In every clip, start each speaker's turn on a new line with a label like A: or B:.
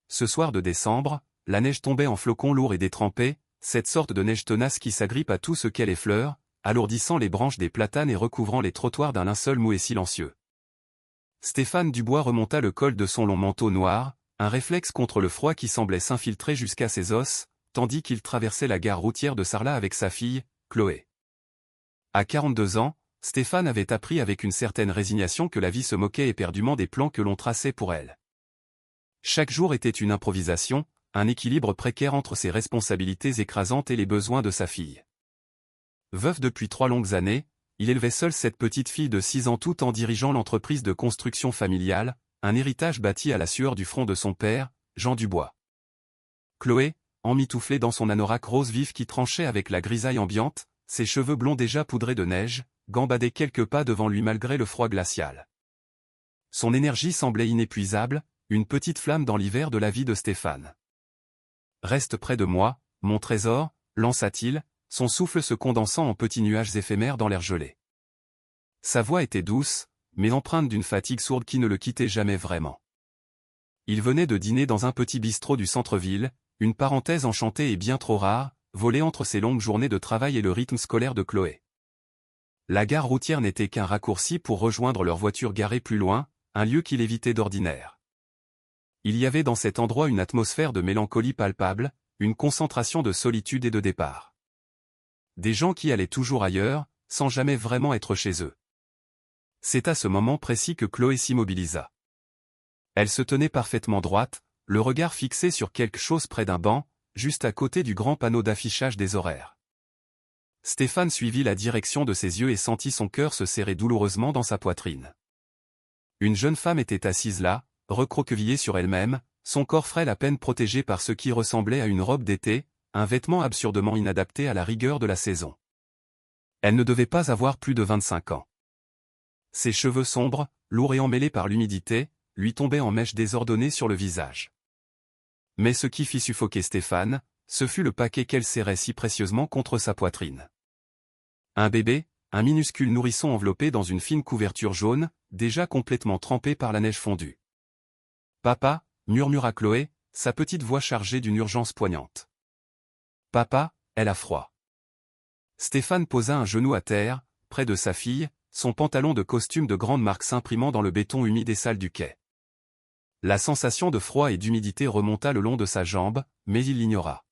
A: ce soir de décembre, la neige tombait en flocons lourds et détrempés, cette sorte de neige tenace qui s'agrippe à tout ce qu'elle effleure, alourdissant les branches des platanes et recouvrant les trottoirs d'un linceul mou et silencieux. Stéphane Dubois remonta le col de son long manteau noir, un réflexe contre le froid qui semblait s'infiltrer jusqu'à ses os, tandis qu'il traversait la gare routière de Sarlat avec sa fille, Chloé. À 42 ans, Stéphane avait appris avec une certaine résignation que la vie se moquait éperdument des plans que l'on traçait pour elle. Chaque jour était une improvisation, un équilibre précaire entre ses responsabilités écrasantes et les besoins de sa fille. Veuf depuis 3 longues années, il élevait seul cette petite fille de 6 ans tout en dirigeant l'entreprise de construction familiale, un héritage bâti à la sueur du front de son père, Jean Dubois. Chloé, emmitouflée dans son anorak rose vif qui tranchait avec la grisaille ambiante, ses cheveux blonds déjà poudrés de neige, gambadait quelques pas devant lui malgré le froid glacial. Son énergie semblait inépuisable, une petite flamme dans l'hiver de la vie de Stéphane. « Reste près de moi, mon trésor », lança-t-il, son souffle se condensant en petits nuages éphémères dans l'air gelé. Sa voix était douce, mais empreinte d'une fatigue sourde qui ne le quittait jamais vraiment. Il venait de dîner dans un petit bistrot du centre-ville, une parenthèse enchantée et bien trop rare, volée entre ses longues journées de travail et le rythme scolaire de Chloé. La gare routière n'était qu'un raccourci pour rejoindre leur voiture garée plus loin, un lieu qu'il évitait d'ordinaire. Il y avait dans cet endroit une atmosphère de mélancolie palpable, une concentration de solitude et de départ. Des gens qui allaient toujours ailleurs, sans jamais vraiment être chez eux. C'est à ce moment précis que Chloé s'immobilisa. Elle se tenait parfaitement droite, le regard fixé sur quelque chose près d'un banc, juste à côté du grand panneau d'affichage des horaires. Stéphane suivit la direction de ses yeux et sentit son cœur se serrer douloureusement dans sa poitrine. Une jeune femme était assise là, recroquevillée sur elle-même, son corps frêle à peine protégé par ce qui ressemblait à une robe d'été, un vêtement absurdement inadapté à la rigueur de la saison. Elle ne devait pas avoir plus de 25 ans. Ses cheveux sombres, lourds et emmêlés par l'humidité, lui tombaient en mèches désordonnées sur le visage. Mais ce qui fit suffoquer Stéphane, ce fut le paquet qu'elle serrait si précieusement contre sa poitrine. Un bébé, un minuscule nourrisson enveloppé dans une fine couverture jaune, déjà complètement trempé par la neige fondue. « Papa » murmura Chloé, sa petite voix chargée d'une urgence poignante. « Papa, elle a froid. » Stéphane posa un genou à terre, près de sa fille, son pantalon de costume de grande marque s'imprimant dans le béton humide et sale du quai. La sensation de froid et d'humidité remonta le long de sa jambe, mais il l'ignora.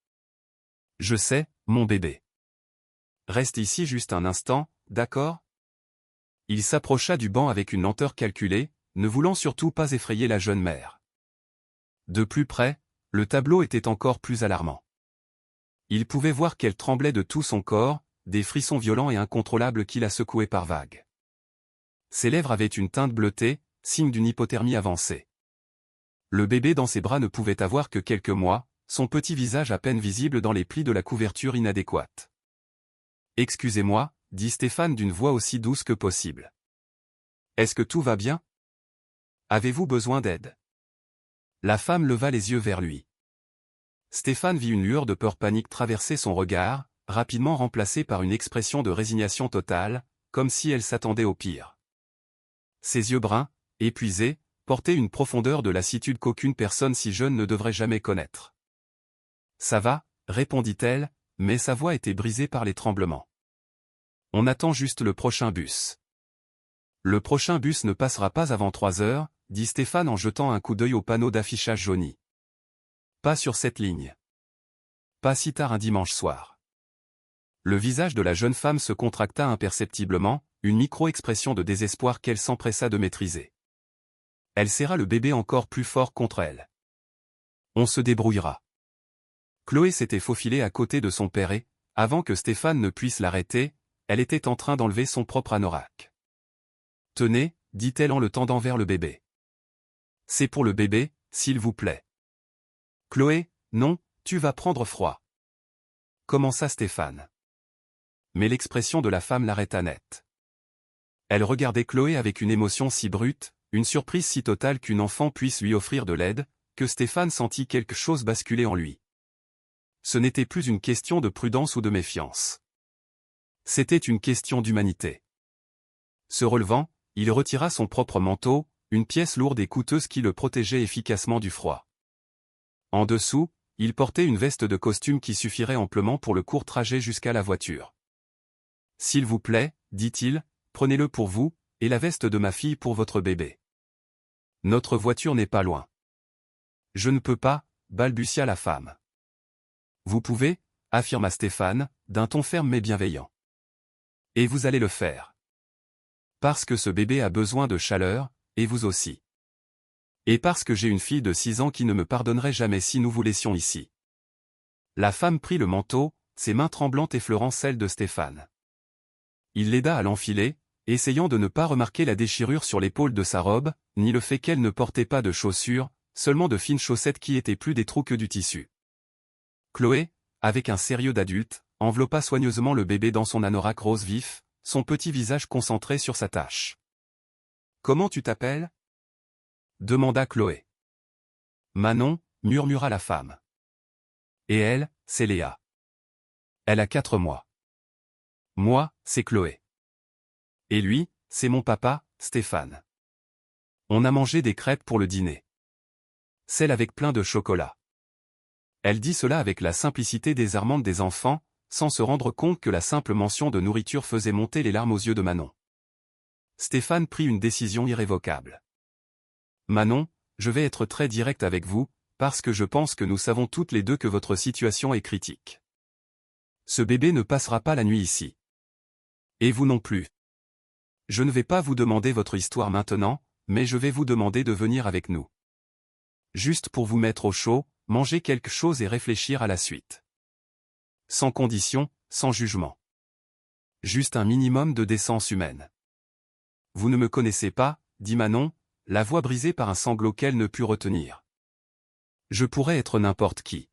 A: « Je sais, mon bébé. Reste ici juste un instant, d'accord ?» Il s'approcha du banc avec une lenteur calculée, ne voulant surtout pas effrayer la jeune mère. De plus près, le tableau était encore plus alarmant. Il pouvait voir qu'elle tremblait de tout son corps, des frissons violents et incontrôlables qui la secouaient par vagues. Ses lèvres avaient une teinte bleutée, signe d'une hypothermie avancée. Le bébé dans ses bras ne pouvait avoir que quelques mois, son petit visage à peine visible dans les plis de la couverture inadéquate. « Excusez-moi » dit Stéphane d'une voix aussi douce que possible. « Est-ce que tout va bien ? Avez-vous besoin d'aide ?» La femme leva les yeux vers lui. Stéphane vit une lueur de peur panique traverser son regard, rapidement remplacée par une expression de résignation totale, comme si elle s'attendait au pire. Ses yeux bruns, épuisés, portaient une profondeur de lassitude qu'aucune personne si jeune ne devrait jamais connaître. « Ça va » répondit-elle, mais sa voix était brisée par les tremblements. « On attend juste le prochain bus. »« Le prochain bus ne passera pas avant 3 heures, » dit Stéphane en jetant un coup d'œil au panneau d'affichage jauni. « Pas sur cette ligne. Pas si tard un dimanche soir. » Le visage de la jeune femme se contracta imperceptiblement, une micro-expression de désespoir qu'elle s'empressa de maîtriser. Elle serra le bébé encore plus fort contre elle. « On se débrouillera. » Chloé s'était faufilée à côté de son père et, avant que Stéphane ne puisse l'arrêter, elle était en train d'enlever son propre anorak. « Tenez, » dit-elle en le tendant vers le bébé. « C'est pour le bébé, s'il vous plaît. »« Chloé, non, tu vas prendre froid. » commença Stéphane. Mais l'expression de la femme l'arrêta net. Elle regardait Chloé avec une émotion si brute, une surprise si totale qu'une enfant puisse lui offrir de l'aide, que Stéphane sentit quelque chose basculer en lui. Ce n'était plus une question de prudence ou de méfiance. C'était une question d'humanité. Se relevant, il retira son propre manteau, une pièce lourde et coûteuse qui le protégeait efficacement du froid. En dessous, il portait une veste de costume qui suffirait amplement pour le court trajet jusqu'à la voiture. « S'il vous plaît, dit-il, prenez-le pour vous, et la veste de ma fille pour votre bébé. Notre voiture n'est pas loin. » « Je ne peux pas, balbutia la femme. »« Vous pouvez, affirma Stéphane, d'un ton ferme mais bienveillant. Et vous allez le faire. Parce que ce bébé a besoin de chaleur, et vous aussi. Et parce que j'ai une fille de 6 ans qui ne me pardonnerait jamais si nous vous laissions ici. » La femme prit le manteau, ses mains tremblantes effleurant celles de Stéphane. Il l'aida à l'enfiler, essayant de ne pas remarquer la déchirure sur l'épaule de sa robe, ni le fait qu'elle ne portait pas de chaussures, seulement de fines chaussettes qui étaient plus des trous que du tissu. Chloé, avec un sérieux d'adulte, enveloppa soigneusement le bébé dans son anorak rose vif, son petit visage concentré sur sa tâche. « Comment tu t'appelles » demanda Chloé. « Manon, » murmura la femme. « Et elle, c'est Léa. Elle a 4 mois. Moi, c'est Chloé. Et lui, c'est mon papa, Stéphane. On a mangé des crêpes pour le dîner. Celle avec plein de chocolat. » Elle dit cela avec la simplicité désarmante des enfants, sans se rendre compte que la simple mention de nourriture faisait monter les larmes aux yeux de Manon. Stéphane prit une décision irrévocable. « Manon, je vais être très direct avec vous, parce que je pense que nous savons toutes les deux que votre situation est critique. Ce bébé ne passera pas la nuit ici. Et vous non plus. Je ne vais pas vous demander votre histoire maintenant, mais je vais vous demander de venir avec nous. Juste pour vous mettre au chaud, manger quelque chose et réfléchir à la suite. Sans condition, sans jugement. Juste un minimum de décence humaine. Vous ne me connaissez pas, dit Manon, la voix brisée par un sanglot qu'elle ne put retenir. Je pourrais être n'importe qui.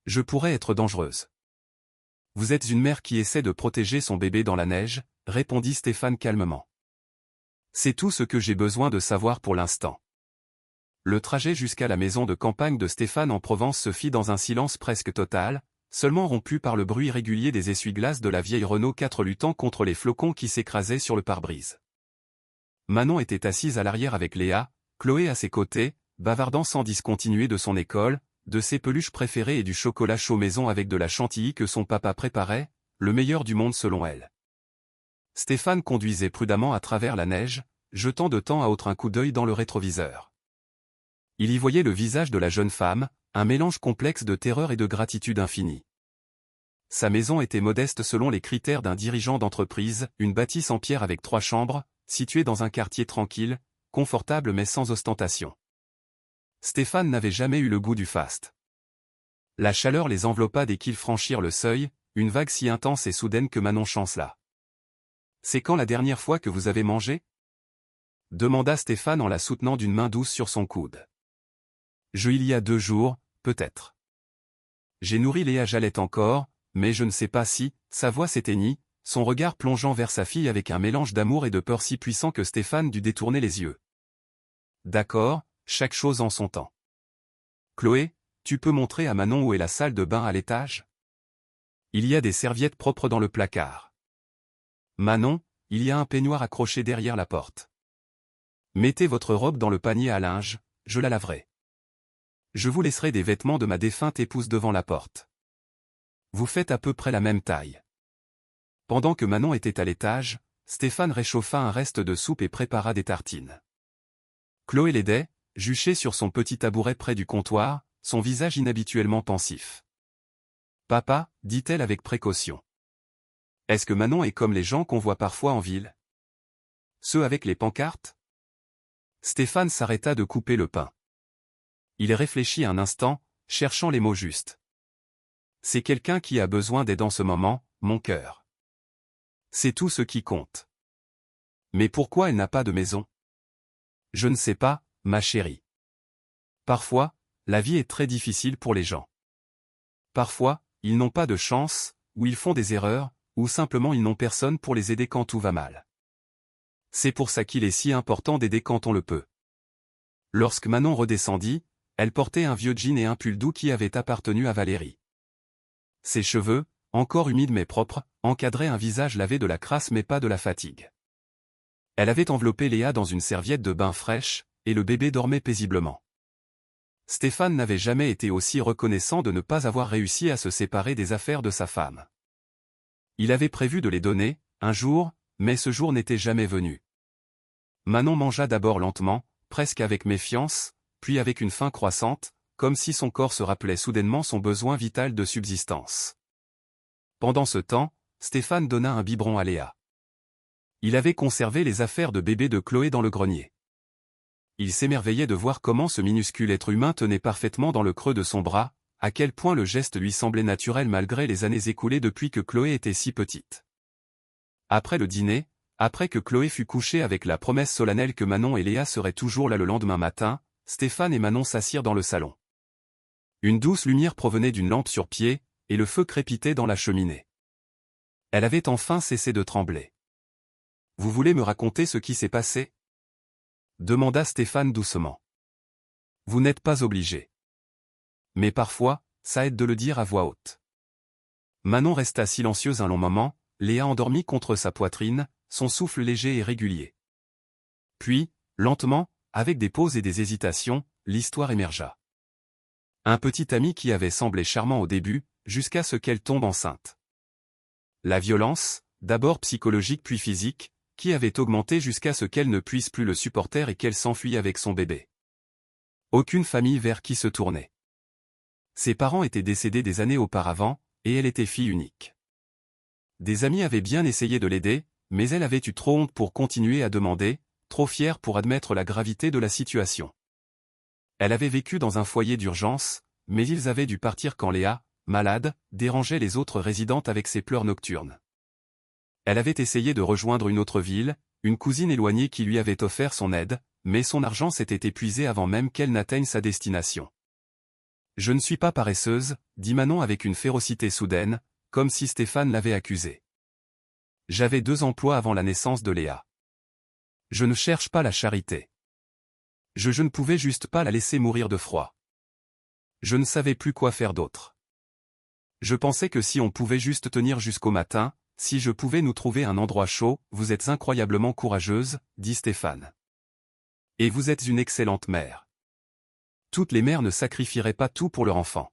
A: Je pourrais être dangereuse. Vous êtes une mère qui essaie de protéger son bébé dans la neige, répondit Stéphane calmement. C'est tout ce que j'ai besoin de savoir pour l'instant. Le trajet jusqu'à la maison de campagne de Stéphane en Provence se fit dans un silence presque total, seulement rompu par le bruit régulier des essuie-glaces de la vieille Renault 4 luttant contre les flocons qui s'écrasaient sur le pare-brise. Manon était assise à l'arrière avec Léa, Chloé à ses côtés, bavardant sans discontinuer de son école, de ses peluches préférées et du chocolat chaud maison avec de la chantilly que son papa préparait, le meilleur du monde selon elle. Stéphane conduisait prudemment à travers la neige, jetant de temps à autre un coup d'œil dans le rétroviseur. Il y voyait le visage de la jeune femme, un mélange complexe de terreur et de gratitude infinie. Sa maison était modeste selon les critères d'un dirigeant d'entreprise, une bâtisse en pierre avec 3 chambres, située dans un quartier tranquille, confortable mais sans ostentation. Stéphane n'avait jamais eu le goût du faste. La chaleur les enveloppa dès qu'ils franchirent le seuil, une vague si intense et soudaine que Manon chancela. « C'est quand la dernière fois que vous avez mangé » demanda Stéphane en la soutenant d'une main douce sur son coude. « Il y a 2 jours, peut-être. » J'ai nourri Léa Jalette encore, mais je ne sais pas si, sa voix s'éteignit, son regard plongeant vers sa fille avec un mélange d'amour et de peur si puissant que Stéphane dut détourner les yeux. « D'accord, chaque chose en son temps. Chloé, tu peux montrer à Manon où est la salle de bain à l'étage ? Il y a des serviettes propres dans le placard. Manon, il y a un peignoir accroché derrière la porte. Mettez votre robe dans le panier à linge, je la laverai. Je vous laisserai des vêtements de ma défunte épouse devant la porte. Vous faites à peu près la même taille. » Pendant que Manon était à l'étage, Stéphane réchauffa un reste de soupe et prépara des tartines. Chloé l'aidait, juchée sur son petit tabouret près du comptoir, son visage inhabituellement pensif. « Papa, dit-elle avec précaution. Est-ce que Manon est comme les gens qu'on voit parfois en ville? Ceux avec les pancartes ?» Stéphane s'arrêta de couper le pain. Il réfléchit un instant, cherchant les mots justes. « C'est quelqu'un qui a besoin d'aide en ce moment, mon cœur. C'est tout ce qui compte. Mais pourquoi elle n'a pas de maison? Je ne sais pas, ma chérie. Parfois, la vie est très difficile pour les gens. Parfois, ils n'ont pas de chance, ou ils font des erreurs, ou simplement ils n'ont personne pour les aider quand tout va mal. C'est pour ça qu'il est si important d'aider quand on le peut. » Lorsque Manon redescendit, elle portait un vieux jean et un pull doux qui avaient appartenu à Valérie. Ses cheveux, encore humides mais propres, encadraient un visage lavé de la crasse mais pas de la fatigue. Elle avait enveloppé Léa dans une serviette de bain fraîche, et le bébé dormait paisiblement. Stéphane n'avait jamais été aussi reconnaissant de ne pas avoir réussi à se séparer des affaires de sa femme. Il avait prévu de les donner, un jour, mais ce jour n'était jamais venu. Manon mangea d'abord lentement, presque avec méfiance, puis avec une faim croissante, comme si son corps se rappelait soudainement son besoin vital de subsistance. Pendant ce temps, Stéphane donna un biberon à Léa. Il avait conservé les affaires de bébé de Chloé dans le grenier. Il s'émerveillait de voir comment ce minuscule être humain tenait parfaitement dans le creux de son bras, à quel point le geste lui semblait naturel malgré les années écoulées depuis que Chloé était si petite. Après le dîner, après que Chloé fut couchée avec la promesse solennelle que Manon et Léa seraient toujours là le lendemain matin, Stéphane et Manon s'assirent dans le salon. Une douce lumière provenait d'une lampe sur pied, et le feu crépitait dans la cheminée. Elle avait enfin cessé de trembler. « Vous voulez me raconter ce qui s'est passé ?» demanda Stéphane doucement. « Vous n'êtes pas obligé. Mais parfois, ça aide de le dire à voix haute. » Manon resta silencieuse un long moment, Léa endormie contre sa poitrine, son souffle léger et régulier. Puis, lentement, avec des pauses et des hésitations, l'histoire émergea. Un petit ami qui avait semblé charmant au début, jusqu'à ce qu'elle tombe enceinte. La violence, d'abord psychologique puis physique, qui avait augmenté jusqu'à ce qu'elle ne puisse plus le supporter et qu'elle s'enfuit avec son bébé. Aucune famille vers qui se tourner. Ses parents étaient décédés des années auparavant, et elle était fille unique. Des amis avaient bien essayé de l'aider, mais elle avait eu trop honte pour continuer à demander, trop fière pour admettre la gravité de la situation. Elle avait vécu dans un foyer d'urgence, mais ils avaient dû partir quand Léa, malade, dérangeait les autres résidentes avec ses pleurs nocturnes. Elle avait essayé de rejoindre une autre ville, une cousine éloignée qui lui avait offert son aide, mais son argent s'était épuisé avant même qu'elle n'atteigne sa destination. « Je ne suis pas paresseuse », dit Manon avec une férocité soudaine, comme si Stéphane l'avait accusée. « J'avais 2 emplois avant la naissance de Léa. Je ne cherche pas la charité. Je ne pouvais juste pas la laisser mourir de froid. Je ne savais plus quoi faire d'autre. Je pensais que si on pouvait juste tenir jusqu'au matin, si je pouvais nous trouver un endroit chaud, vous êtes incroyablement courageuse, dit Stéphane. Et vous êtes une excellente mère. Toutes les mères ne sacrifieraient pas tout pour leur enfant.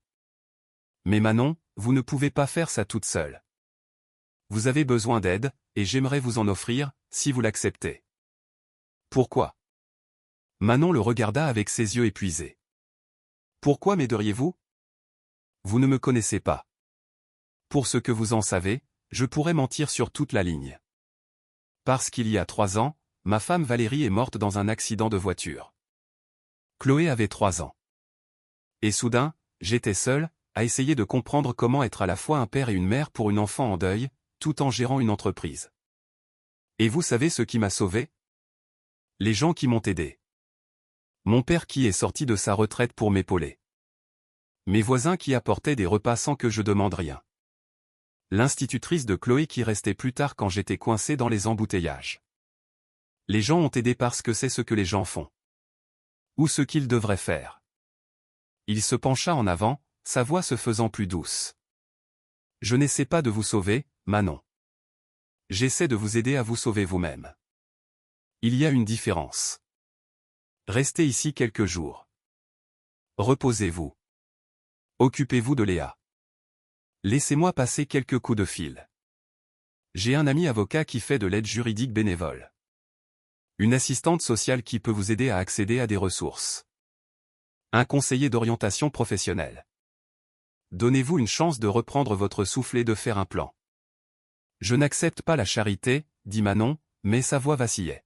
A: Mais Manon, vous ne pouvez pas faire ça toute seule. Vous avez besoin d'aide, et j'aimerais vous en offrir, si vous l'acceptez. Pourquoi ? Manon le regarda avec ses yeux épuisés. Pourquoi m'aideriez-vous ? Vous ne me connaissez pas. Pour ce que vous en savez, je pourrais mentir sur toute la ligne. Parce qu'il y a 3 ans, ma femme Valérie est morte dans un accident de voiture. Chloé avait 3 ans. Et soudain, j'étais seul, à essayer de comprendre comment être à la fois un père et une mère pour une enfant en deuil, tout en gérant une entreprise. Et vous savez ce qui m'a sauvé ? Les gens qui m'ont aidé. Mon père qui est sorti de sa retraite pour m'épauler. Mes voisins qui apportaient des repas sans que je demande rien. L'institutrice de Chloé qui restait plus tard quand j'étais coincé dans les embouteillages. Les gens ont aidé parce que c'est ce que les gens font. Ou ce qu'ils devraient faire. Il se pencha en avant, sa voix se faisant plus douce. Je n'essaie pas de vous sauver, Manon. J'essaie de vous aider à vous sauver vous-même. Il y a une différence. Restez ici quelques jours. Reposez-vous. Occupez-vous de Léa. Laissez-moi passer quelques coups de fil. J'ai un ami avocat qui fait de l'aide juridique bénévole. Une assistante sociale qui peut vous aider à accéder à des ressources. Un conseiller d'orientation professionnelle. Donnez-vous une chance de reprendre votre souffle et de faire un plan. Je n'accepte pas la charité, dit Manon, mais sa voix vacillait.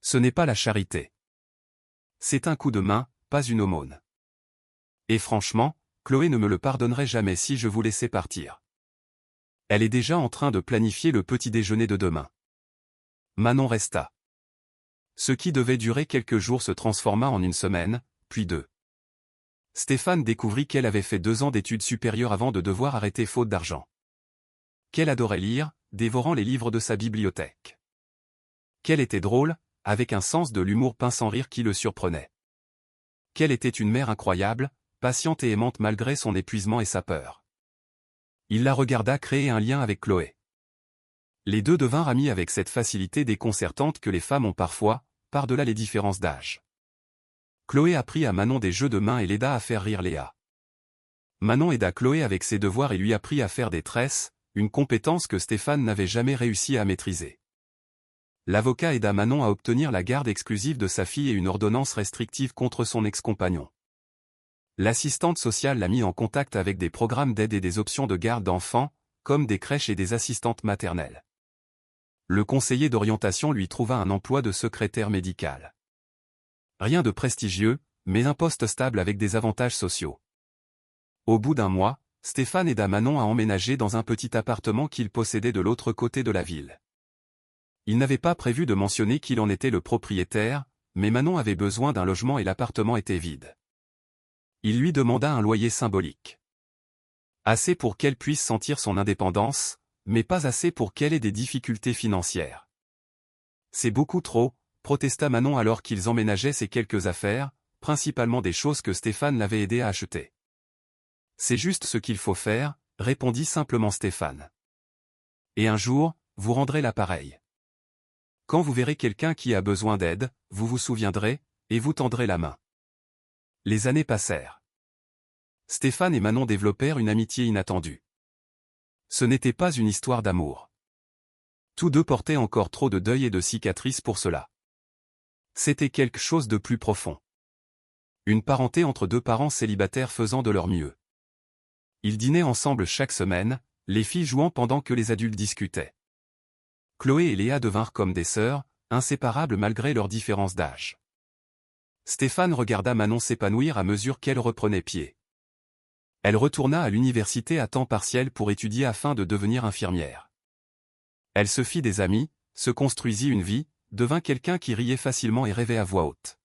A: Ce n'est pas la charité. C'est un coup de main, pas une aumône. Et franchement, Chloé ne me le pardonnerait jamais si je vous laissais partir. Elle est déjà en train de planifier le petit déjeuner de demain. Manon resta. Ce qui devait durer quelques jours se transforma en une semaine, puis 2. Stéphane découvrit qu'elle avait fait 2 ans d'études supérieures avant de devoir arrêter faute d'argent. Qu'elle adorait lire, dévorant les livres de sa bibliothèque. Qu'elle était drôle, avec un sens de l'humour pince sans rire qui le surprenait. Qu'elle était une mère incroyable, patiente et aimante malgré son épuisement et sa peur. Il la regarda créer un lien avec Chloé. Les 2 devinrent amis avec cette facilité déconcertante que les femmes ont parfois, par-delà les différences d'âge. Chloé apprit à Manon des jeux de main et l'aida à faire rire Léa. Manon aida Chloé avec ses devoirs et lui apprit à faire des tresses, une compétence que Stéphane n'avait jamais réussi à maîtriser. L'avocat aida Manon à obtenir la garde exclusive de sa fille et une ordonnance restrictive contre son ex-compagnon. L'assistante sociale l'a mis en contact avec des programmes d'aide et des options de garde d'enfants, comme des crèches et des assistantes maternelles. Le conseiller d'orientation lui trouva un emploi de secrétaire médical. Rien de prestigieux, mais un poste stable avec des avantages sociaux. Au bout d'un mois, Stéphane aida Manon à emménager dans un petit appartement qu'il possédait de l'autre côté de la ville. Il n'avait pas prévu de mentionner qu'il en était le propriétaire, mais Manon avait besoin d'un logement et l'appartement était vide. Il lui demanda un loyer symbolique. Assez pour qu'elle puisse sentir son indépendance, mais pas assez pour qu'elle ait des difficultés financières. C'est beaucoup trop, protesta Manon alors qu'ils emménageaient ses quelques affaires, principalement des choses que Stéphane l'avait aidé à acheter. C'est juste ce qu'il faut faire, répondit simplement Stéphane. Et un jour, vous rendrez l'appareil. Quand vous verrez quelqu'un qui a besoin d'aide, vous vous souviendrez, et vous tendrez la main. Les années passèrent. Stéphane et Manon développèrent une amitié inattendue. Ce n'était pas une histoire d'amour. Tous deux portaient encore trop de deuil et de cicatrices pour cela. C'était quelque chose de plus profond. Une parenté entre deux parents célibataires faisant de leur mieux. Ils dînaient ensemble chaque semaine, les filles jouant pendant que les adultes discutaient. Chloé et Léa devinrent comme des sœurs, inséparables malgré leurs différences d'âge. Stéphane regarda Manon s'épanouir à mesure qu'elle reprenait pied. Elle retourna à l'université à temps partiel pour étudier afin de devenir infirmière. Elle se fit des amis, se construisit une vie, devint quelqu'un qui riait facilement et rêvait à voix haute.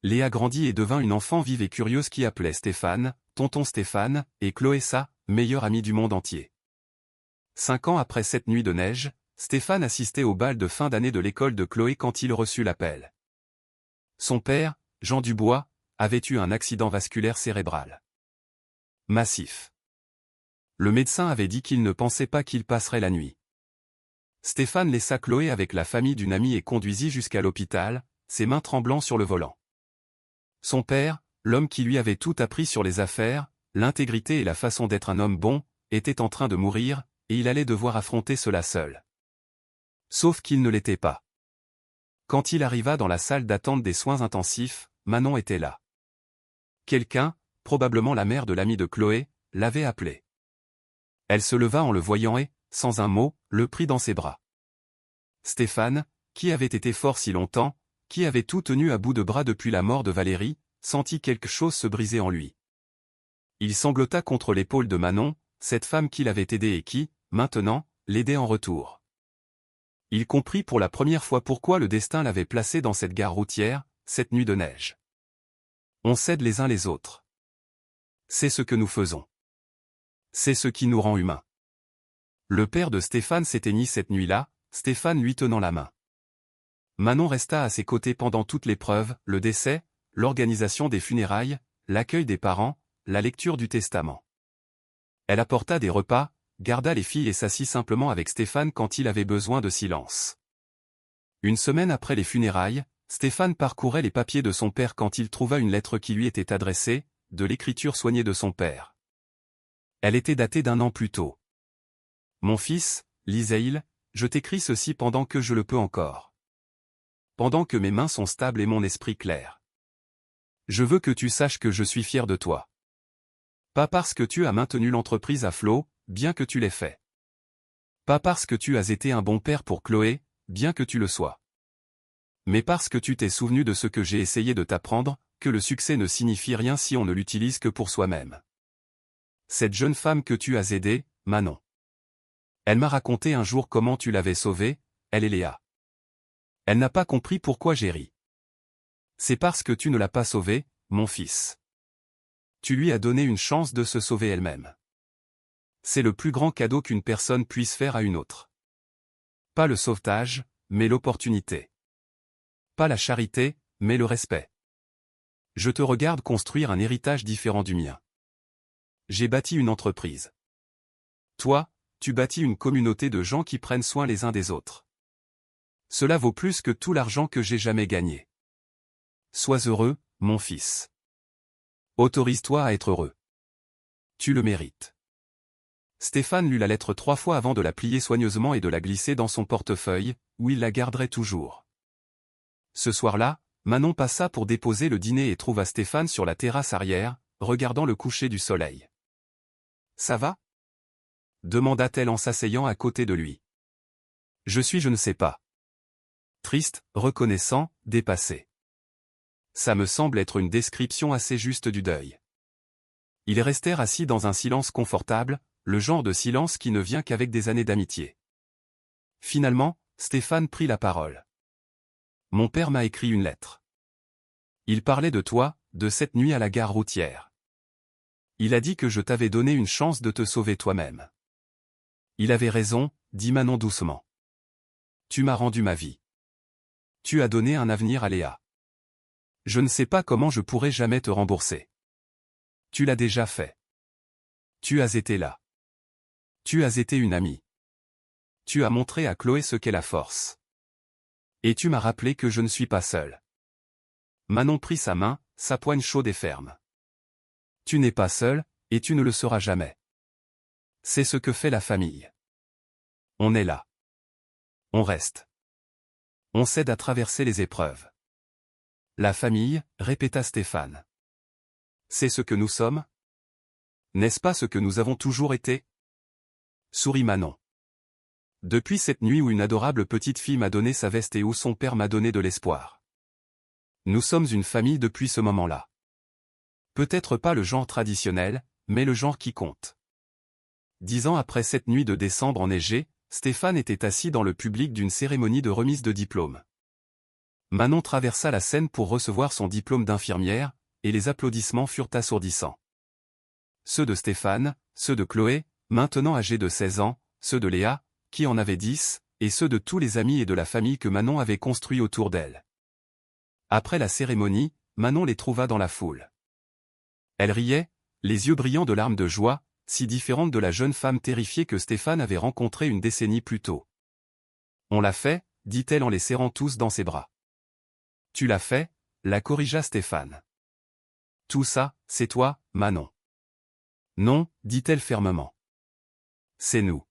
A: Léa grandit et devint une enfant vive et curieuse qui appelait Stéphane, tonton Stéphane, et Chloé sa meilleure amie du monde entier. 5 ans après cette nuit de neige, Stéphane assistait au bal de fin d'année de l'école de Chloé quand il reçut l'appel. Son père, Jean Dubois, avait eu un accident vasculaire cérébral. Massif. Le médecin avait dit qu'il ne pensait pas qu'il passerait la nuit. Stéphane laissa Chloé avec la famille d'une amie et conduisit jusqu'à l'hôpital, ses mains tremblant sur le volant. Son père, l'homme qui lui avait tout appris sur les affaires, l'intégrité et la façon d'être un homme bon, était en train de mourir, et il allait devoir affronter cela seul. Sauf qu'il ne l'était pas. Quand il arriva dans la salle d'attente des soins intensifs, Manon était là. Quelqu'un, probablement la mère de l'ami de Chloé, l'avait appelé. Elle se leva en le voyant et, sans un mot, le prit dans ses bras. Stéphane, qui avait été fort si longtemps, qui avait tout tenu à bout de bras depuis la mort de Valérie, sentit quelque chose se briser en lui. Il sanglota contre l'épaule de Manon, cette femme qui l'avait aidé et qui, maintenant, l'aidait en retour. Il comprit pour la première fois pourquoi le destin l'avait placé dans cette gare routière, cette nuit de neige. On s'aide les uns les autres. C'est ce que nous faisons. C'est ce qui nous rend humains. Le père de Stéphane s'éteignit cette nuit-là, Stéphane lui tenant la main. Manon resta à ses côtés pendant toute l'épreuve, le décès, l'organisation des funérailles, l'accueil des parents, la lecture du testament. Elle apporta des repas, garda les filles et s'assit simplement avec Stéphane quand il avait besoin de silence. Une semaine après les funérailles, Stéphane parcourait les papiers de son père quand il trouva une lettre qui lui était adressée, de l'écriture soignée de son père. Elle était datée d'1 an plus tôt. « Mon fils, lisait-il, je t'écris ceci pendant que je le peux encore. Pendant que mes mains sont stables et mon esprit clair. Je veux que tu saches que je suis fier de toi. Pas parce que tu as maintenu l'entreprise à flot, bien que tu l'aies fait. Pas parce que tu as été un bon père pour Chloé, bien que tu le sois. Mais parce que tu t'es souvenu de ce que j'ai essayé de t'apprendre, que le succès ne signifie rien si on ne l'utilise que pour soi-même. Cette jeune femme que tu as aidée, Manon. Elle m'a raconté un jour comment tu l'avais sauvée, elle et Léa. Elle n'a pas compris pourquoi j'ai ri. C'est parce que tu ne l'as pas sauvée, mon fils. Tu lui as donné une chance de se sauver elle-même. C'est le plus grand cadeau qu'une personne puisse faire à une autre. Pas le sauvetage, mais l'opportunité. Pas la charité, mais le respect. Je te regarde construire un héritage différent du mien. J'ai bâti une entreprise. Toi, tu bâtis une communauté de gens qui prennent soin les uns des autres. Cela vaut plus que tout l'argent que j'ai jamais gagné. Sois heureux, mon fils. Autorise-toi à être heureux. Tu le mérites. Stéphane lut la lettre 3 fois avant de la plier soigneusement et de la glisser dans son portefeuille, où il la garderait toujours. Ce soir-là, Manon passa pour déposer le dîner et trouva Stéphane sur la terrasse arrière, regardant le coucher du soleil. « Ça va ?» demanda-t-elle en s'asseyant à côté de lui. « Je ne sais pas. » Triste, reconnaissant, dépassé. Ça me semble être une description assez juste du deuil. Ils restèrent assis dans un silence confortable, le genre de silence qui ne vient qu'avec des années d'amitié. Finalement, Stéphane prit la parole. « Mon père m'a écrit une lettre. Il parlait de toi, de cette nuit à la gare routière. Il a dit que je t'avais donné une chance de te sauver toi-même. » Il avait raison, dit Manon doucement. Tu m'as rendu ma vie. Tu as donné un avenir à Léa. Je ne sais pas comment je pourrai jamais te rembourser. Tu l'as déjà fait. Tu as été là. Tu as été une amie. Tu as montré à Chloé ce qu'est la force. Et tu m'as rappelé que je ne suis pas seul. Manon prit sa main, sa poigne chaude et ferme. Tu n'es pas seul, et tu ne le seras jamais. C'est ce que fait la famille. On est là. On reste. On s'aide à traverser les épreuves. La famille, répéta Stéphane. C'est ce que nous sommes? N'est-ce pas ce que nous avons toujours été? Sourit Manon. Depuis cette nuit où une adorable petite fille m'a donné sa veste et où son père m'a donné de l'espoir. Nous sommes une famille depuis ce moment-là. Peut-être pas le genre traditionnel, mais le genre qui compte. 10 ans après cette nuit de décembre enneigée, Stéphane était assis dans le public d'une cérémonie de remise de diplôme. Manon traversa la scène pour recevoir son diplôme d'infirmière, et les applaudissements furent assourdissants. Ceux de Stéphane, ceux de Chloé, maintenant âgés de 16 ans, ceux de Léa, qui en avait 10, et ceux de tous les amis et de la famille que Manon avait construits autour d'elle. Après la cérémonie, Manon les trouva dans la foule. Elle riait, les yeux brillants de larmes de joie, si différente de la jeune femme terrifiée que Stéphane avait rencontrée une décennie plus tôt. « On l'a fait » dit-elle en les serrant tous dans ses bras. « Tu l'as fait » la corrigea Stéphane. « Tout ça, c'est toi, Manon. »« Non » dit-elle fermement. « C'est nous.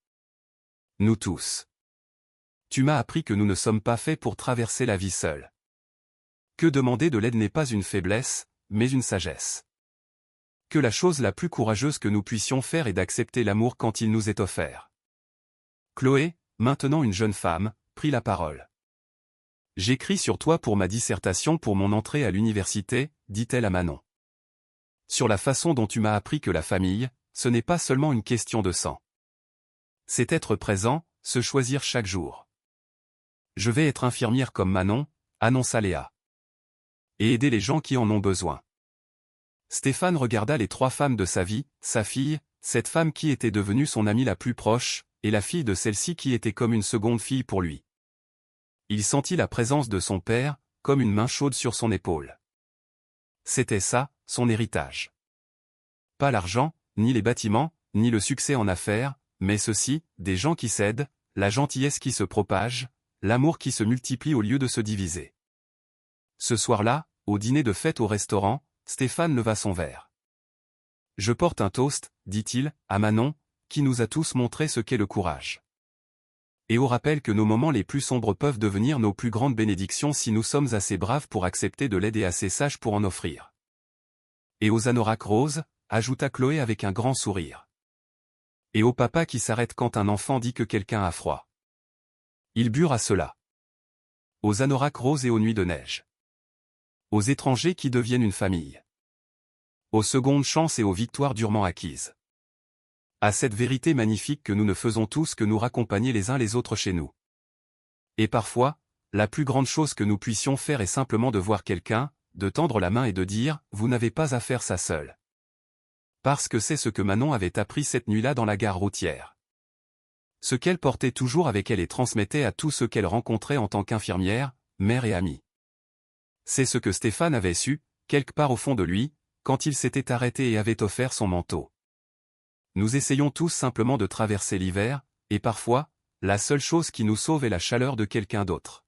A: Nous tous. Tu m'as appris que nous ne sommes pas faits pour traverser la vie seuls. Que demander de l'aide n'est pas une faiblesse, mais une sagesse. Que la chose la plus courageuse que nous puissions faire est d'accepter l'amour quand il nous est offert. » Chloé, maintenant une jeune femme, prit la parole. « J'écris sur toi pour ma dissertation pour mon entrée à l'université, dit-elle à Manon. Sur la façon dont tu m'as appris que la famille, ce n'est pas seulement une question de sang. C'est être présent, se choisir chaque jour. Je vais être infirmière comme Manon, annonça Léa. Et aider les gens qui en ont besoin. Stéphane regarda les 3 femmes de sa vie, sa fille, cette femme qui était devenue son amie la plus proche, et la fille de celle-ci qui était comme une seconde fille pour lui. Il sentit la présence de son père, comme une main chaude sur son épaule. C'était ça, son héritage. Pas l'argent, ni les bâtiments, ni le succès en affaires, mais ceci, des gens qui s'aident, la gentillesse qui se propage, l'amour qui se multiplie au lieu de se diviser. Ce soir-là, au dîner de fête au restaurant, Stéphane leva son verre. « Je porte un toast, dit-il, à Manon, qui nous a tous montré ce qu'est le courage. Et au rappel que nos moments les plus sombres peuvent devenir nos plus grandes bénédictions si nous sommes assez braves pour accepter de l'aide et assez sages pour en offrir. » Et aux anoraks roses, ajouta Chloé avec un grand sourire. Et au papa qui s'arrête quand un enfant dit que quelqu'un a froid. Ils burent à cela. Aux anoraks roses et aux nuits de neige. Aux étrangers qui deviennent une famille. Aux secondes chances et aux victoires durement acquises. À cette vérité magnifique que nous ne faisons tous que nous raccompagner les uns les autres chez nous. Et parfois, la plus grande chose que nous puissions faire est simplement de voir quelqu'un, de tendre la main et de dire « Vous n'avez pas à faire ça seul. » Parce que c'est ce que Manon avait appris cette nuit-là dans la gare routière. Ce qu'elle portait toujours avec elle et transmettait à tous ceux qu'elle rencontrait en tant qu'infirmière, mère et amie. C'est ce que Stéphane avait su, quelque part au fond de lui, quand il s'était arrêté et avait offert son manteau. Nous essayons tous simplement de traverser l'hiver, et parfois, la seule chose qui nous sauve est la chaleur de quelqu'un d'autre.